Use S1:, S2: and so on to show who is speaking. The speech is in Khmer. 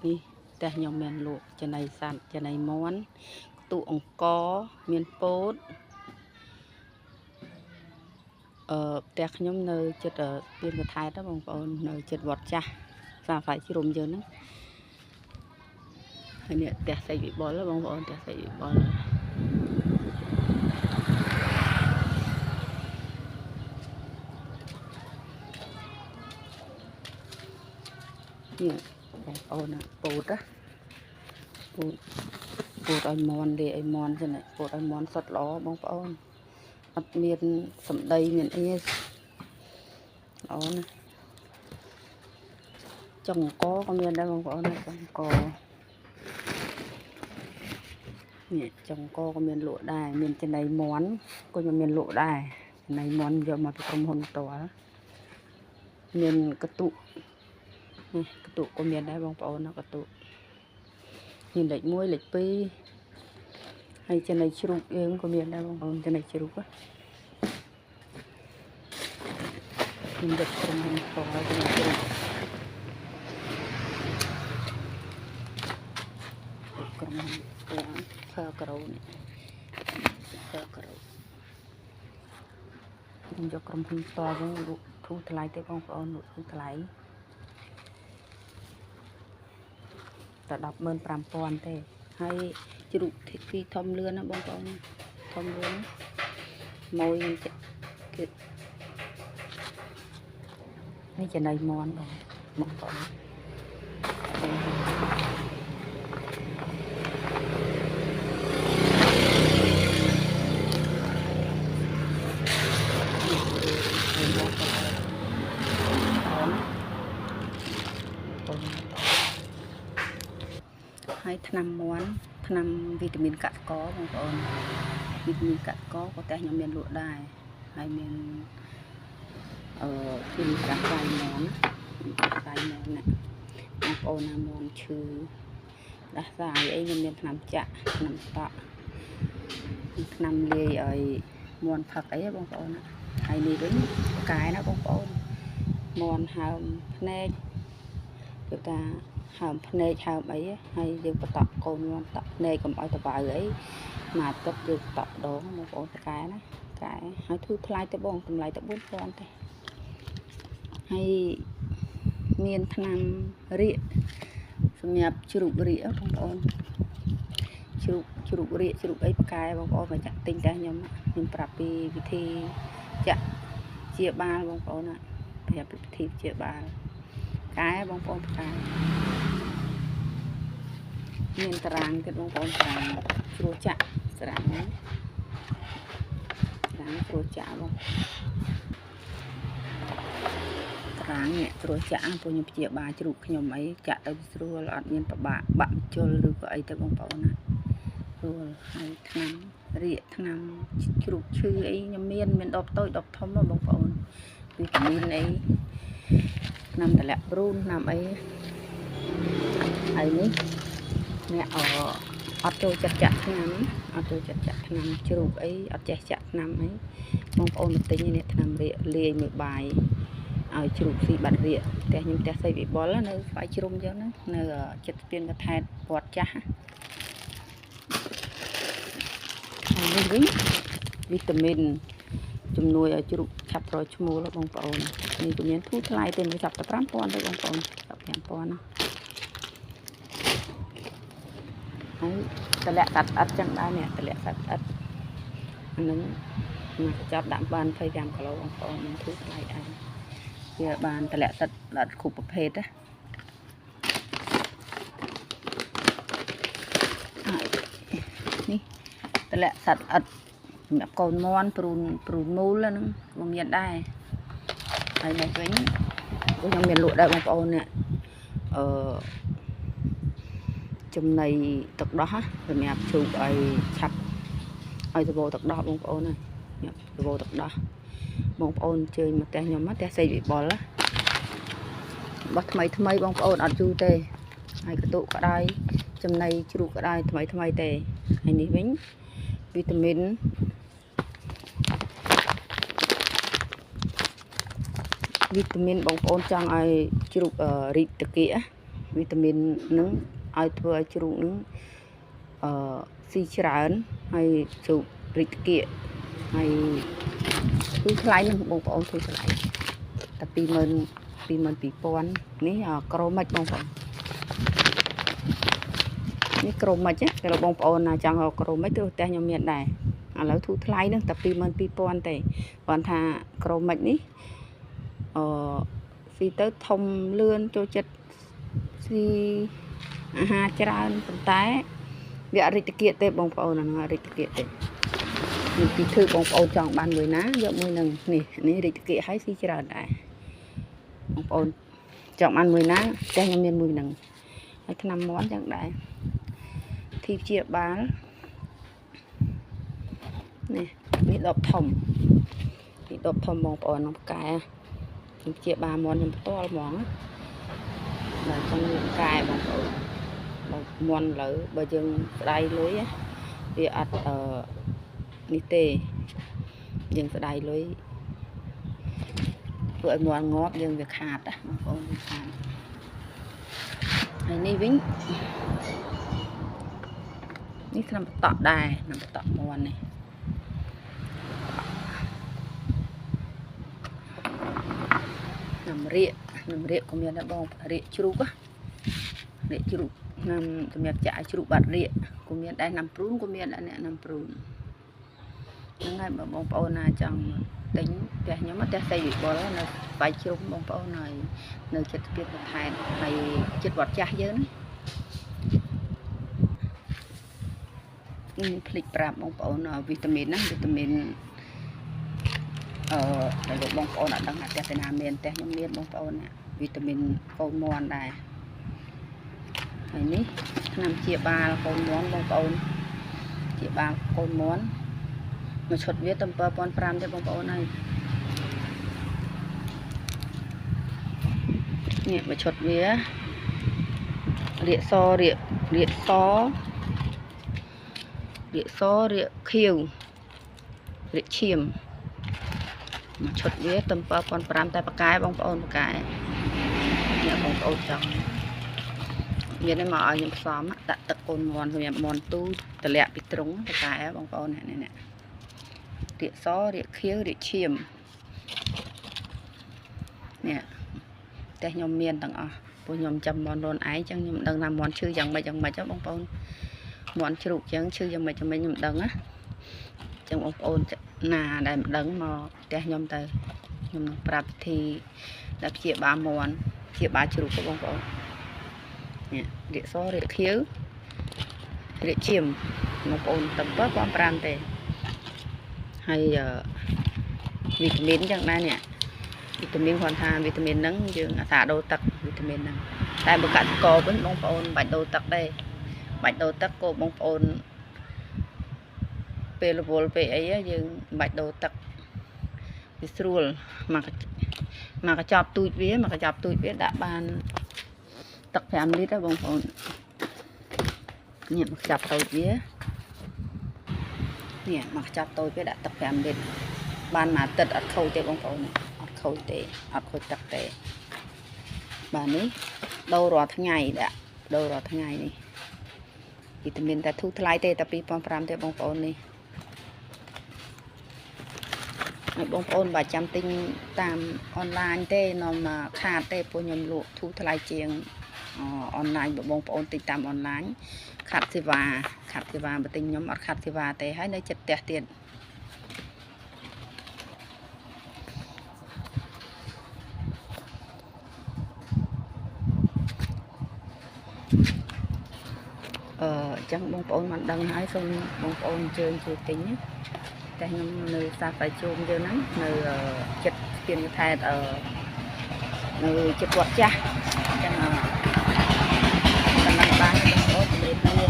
S1: នេះតែខ្ញុំមានលក់ចំណីសัตว์ចំណីមាន់ខ្ទូអង្គមានពោតផ្ទះខ្ញុំនៅចិត្តស្ពានកថែតបងប្អូននៅចិត្តវត្តចាស់សាហ្វាយជ្រុំយើងហ្នឹងហើយនេះផ្ទះសេចវិបុលបងប្អូនផ្ទះសេចវិបុលនេះបងប្អូនពោតពោតឲ្យមន់លេឲ្យមន់ចឹងពោតឲ្យមន់សុតល្អបងប្អូនអត់មានសម្ដីមានអីល្អណាស់ចុងអង្គក៏មានដែរបងប្អូនចុងអង្គនេះចុងអង្គក៏មានលក់ដែរមានចំណីមន់ក៏មានលក់ដែរចំណីមន់យកមកពីក្រុមហ៊ុនផ្ទាល់មានកតុនេះកតុក៏មានដែរបងប្អូនកតុមានលេខ1លេខ2ហើយចំណីជ្រូកយើងក៏មានដែរបងប្អូនចំណីជ្រូកមានដឹកក្រុមហ៊ុនផ្ទាល់ចំណីជ្រូកក្រុមហ៊ុនផ្ទាល់ខើក្រូនេះខើក្រូខ្ញុំយកក្រុមហ៊ុនផ្ទាល់ហ្នឹងលក់ធូរថ្លៃទេបងប្អូនលក់ធូរថ្លៃតែ105,000ទេហើយជ្រូកពីធំលឿនណាបងប្អូនធំលឿនម៉ួយនឹងគឺនេះចំណៃមន់បងប្អូនហើយថ្នាំមន់ថ្នាំវីតាមីនកកបងប្អូនវីតាមីនកកក៏តែខ្ញុំមានលក់ដែរហើយមានគឺកាក់ដៃមន់ដៃមន់ណាបងប្អូនណាមន់ឈឺដាស់សាយអីខ្ញុំមានថ្នាំចាក់ថ្នាំតក់ថ្នាំលាយឲ្យមន់ផឹកអីបងប្អូនណាហើយនេះវិញផ្កាយណាបងប្អូនមន់ហើមភ្នែកគឺថាហើមភ្នែកហើមអីហើយយើងបតក់កូនមន់តក់ភ្នែកកុំឲ្យតបៅអីមកទឹកយើងតក់ដងបងប្អូនផ្កាយណាផ្កាយហើយធូរថ្លៃទៅបងតម្លៃទៅ4,000ទេហើយមានថ្នាំរាកសម្រាប់ជ្រូករាកបងប្អូនជ្រូករាកជ្រូកអីផ្កាយបងប្អូនមកចាក់ទិញតែខ្ញុំប្រាប់ពីវិធីចាក់ជាបាលបងប្អូនណាប្រាប់ពីវិធីជាបាលផ្កាយបងប្អូនផ្កាយមានតារាងទៀតបងប្អូនតារាងជ្រោះចាក់តារាងជ្រោះចាក់បងតារាងនេះជ្រោះចាក់ពួកខ្ញុំព្យាបាលជ្រូកខ្ញុំអីចាក់ទៅស្រួលអត់មានប្របាក់បាក់ជុលឬក៏អីទៅបងប្អូនណាស្រួលហើយថ្នាំរាកថ្នាំជ្រូកឈឺអីខ្ញុំមានដបតូចដបធំបងប្អូនវីតាមីនអីថ្នាំតម្លាក់ព្រូនថ្នាំអីហើយនេះអ្នកអត់ចូលចិត្តចាក់ថ្នាំអត់ចូលចិត្តចាក់ថ្នាំជ្រូកអីអត់ចេះចាក់ថ្នាំអីបងប្អូនមកទិញនេះថ្នាំរាកលាយមួយបាយឲ្យជ្រូកស៊ីបាត់រាកផ្ទះខ្ញុំផ្ទះសេចវិបុលនៅស្វាយជ្រុំចឹងណានៅចិត្តស្ពានកថែតវត្តចាស់ហើយនេះវិញវីតាមីនជំនួយឲ្យជ្រូកឆាប់ប្រឈ្មោលបងប្អូននេះក៏មានធូរថ្លៃទេចាប់តែ5,000ទេបងប្អូនចាប់5,000ណាហើយតម្លាក់សាត់អិតចឹងដែរនេះតម្លាក់សាត់អិតអានឹងមកចាប់ដាក់បាន25គីឡូបងប្អូនមានធូរថ្លៃដែរវាបានតម្លាក់សាត់អិតគ្រប់ប្រភេទណាហើយនេះតម្លាក់សាត់អិតសម្រាប់កូនមន់ព្រូនមូលហ្នឹងក៏មានដែរហើយនេះវិញខ្ញុំមានលក់ដែរបងប្អូននេះចំណីទឹកដោះសម្រាប់ជ្រូកឲ្យឆាប់ឲ្យសបោទឹកដោះបងប្អូនណាសបោទឹកដោះបងប្អូនជើញមកផ្ទះខ្ញុំផ្ទះសេចវិបុលបោះថ្មីបងប្អូនអត់យូរទេហើយកតុក្តៅចំណីជ្រូកក្តៅថ្មីទេហើយនេះវិញវីតាមីនបងប្អូនចង់ឲ្យជ្រូករីកតាគៀ វីតាមីននឹងឲ្យធ្វើឲ្យជ្រូកនឹងស៊ីច្រើនហើយជ្រូករីកគៀកហើយគឺថ្លៃនឹងបងប្អូនគឺថ្លៃតែ22,000នេះក្រូមិចបងប្អូននេះក្រូមិចគេបងប្អូនណាចង់រកក្រូមិចទៅផ្ទះខ្ញុំមានដែរឥឡូវធូរថ្លៃនឹងតែ22,000ទេគាត់ថាក្រូមិចនេះស៊ីទៅធំលឿនចូលចិត្តស៊ីអាហារច្រើនប៉ុន្តែវាអរិទ្ធគៀកទេបងប្អូនហ្នឹងអរិទ្ធគៀកទេនេះពីធ្វើបងប្អូនចង់បានមួយណាយកមួយនឹងនេះរិទ្ធគៀកឲ្យស៊ីច្រើនដែរបងប្អូនចង់បានមួយណាតែខ្ញុំមានមួយនឹងហើយថ្នាំមាន់ចឹងដែរធីព្យាបាលនេះដបធំនេះដបធំបងប្អូនក្នុងផ្កាយខ្ញុំព្យាបាលមាន់ខ្ញុំផ្ទាល់ហ្មងដល់ចង់មានកែបងប្អូនមាន់លើបើយើងស្ដាយលុយវាអត់នេះទេយើងស្ដាយលុយធ្វើឲ្យមាន់ងាប់យើងវាខាតបងប្អូនវាខាតហើយនេះវិញនេះថ្នាំបតក់ដែរថ្នាំបតក់មាន់នេះថ្នាំរាកក៏មានដែរបងរាកជ្រូករាកជ្រូកឆ្នាំសម្រាប់ចាក់ឲ្យជ្រូកបាត់រាកក៏មានដែរណាំព្រូនក៏មានដែរអ្នកណាំព្រូនហ្នឹងហើយបងប្អូនណាចង់ទិញផ្ទះខ្ញុំផ្ទះសីវិបុលនៅស្វាយជ្រុំបងប្អូនហើយនៅចិត្តស្ពានបន្ថែមហើយចិត្តវត្តចាស់យើងនេះភ្លេចប្រាប់បងប្អូនវីតាមីនណាវីតាមីនតែលោកបងប្អូនអត់ដឹងថាផ្ទះណាមានផ្ទះខ្ញុំមានបងប្អូនវីតាមីនកូនមាន់ដែរហើយនេះថ្នាំព្យាបាលកូនមាន់បងប្អូនព្យាបាលកូនមាន់មួយឈុតវាតែ7,500ទេបងប្អូនហើយនេះមួយឈុតវារាកសរាកខៀវរាកឈាមមួយឈុតវាតែ7,500តែប៉ាកែបងប្អូនប៉ាកែនេះបងប្អូនចង់មានតែមកឲ្យខ្ញុំផ្សំដាក់ទឹកកូនមាន់សម្រាប់មាន់ទូតម្លាក់ពីទ្រុងប៉ាកែបងប្អូននេះរាកសរាកខៀវរាកឈាមនេះតែខ្ញុំមានទាំងអស់ពួកខ្ញុំចាំមាន់ខ្លួនឯងចឹងខ្ញុំដឹងថាមាន់ឈឺយ៉ាងម៉េចបងប្អូនមាន់ជ្រូកចឹងឈឺយ៉ាងម៉េចខ្ញុំដឹងណាចឹងបងប្អូនណាដែលមិនដឹងមកផ្ទះខ្ញុំទៅខ្ញុំនឹងប្រាប់វិធីដែលព្យាបាលមាន់ព្យាបាលជ្រូកបងប្អូននេះរាកសរាកខៀវរាកឈាមបងប្អូនតែ7,500ទេហើយវីតាមីនចឹងដែរនេះវីតាមីនគាត់ថាវីតាមីនហ្នឹងយើងអាសាដូរទឹកវីតាមីនហ្នឹងតែបើកសិករវិញបងប្អូនមិនបាច់ដូរទឹកទេបាច់ដូរទឹកក៏បងប្អូនពេលរវល់ពេលអីយើងមិនបាច់ដូរទឹកវាស្រួលមកកញ្ចប់ទូចវាដាក់បានទឹក5លីត្របងប្អូននេះមកកញ្ចប់តូចវានេះមកកញ្ចប់តូចវាដាក់ទឹក5លីត្របានមួយអាទិត្យអត់ខូចទេបងប្អូនអត់ខូចទេអត់ខូចទឹកទេបាទនេះដូររាល់ថ្ងៃដាក់ដូររាល់ថ្ងៃនេះវីតាមីនតែធូរថ្លៃទេតែ2,500ទេបងប្អូននេះហើយបងប្អូនបើចាំទិញតាមអនឡាញទេនាំខាតទេពួកខ្ញុំលក់ធូរថ្លៃជាងអនឡាញបងប្អូនទិញតាមអនឡាញខាត់សេវាបើទិញខ្ញុំអត់ខាត់សេវាទេហើយនៅចិត្តផ្ទះទៀតអញ្ចឹងបងប្អូនមិនដឹងហើយសូមបងប្អូនអញ្ជើញជួយទិញតែខ្ញុំនៅសាស្វ័យជុំយើងហ្នឹងនៅចិត្តស្ពានថែតនៅចិត្តវត្តចាស់អញ្ចឹងដល់បានបងប្អូនជំរាបលា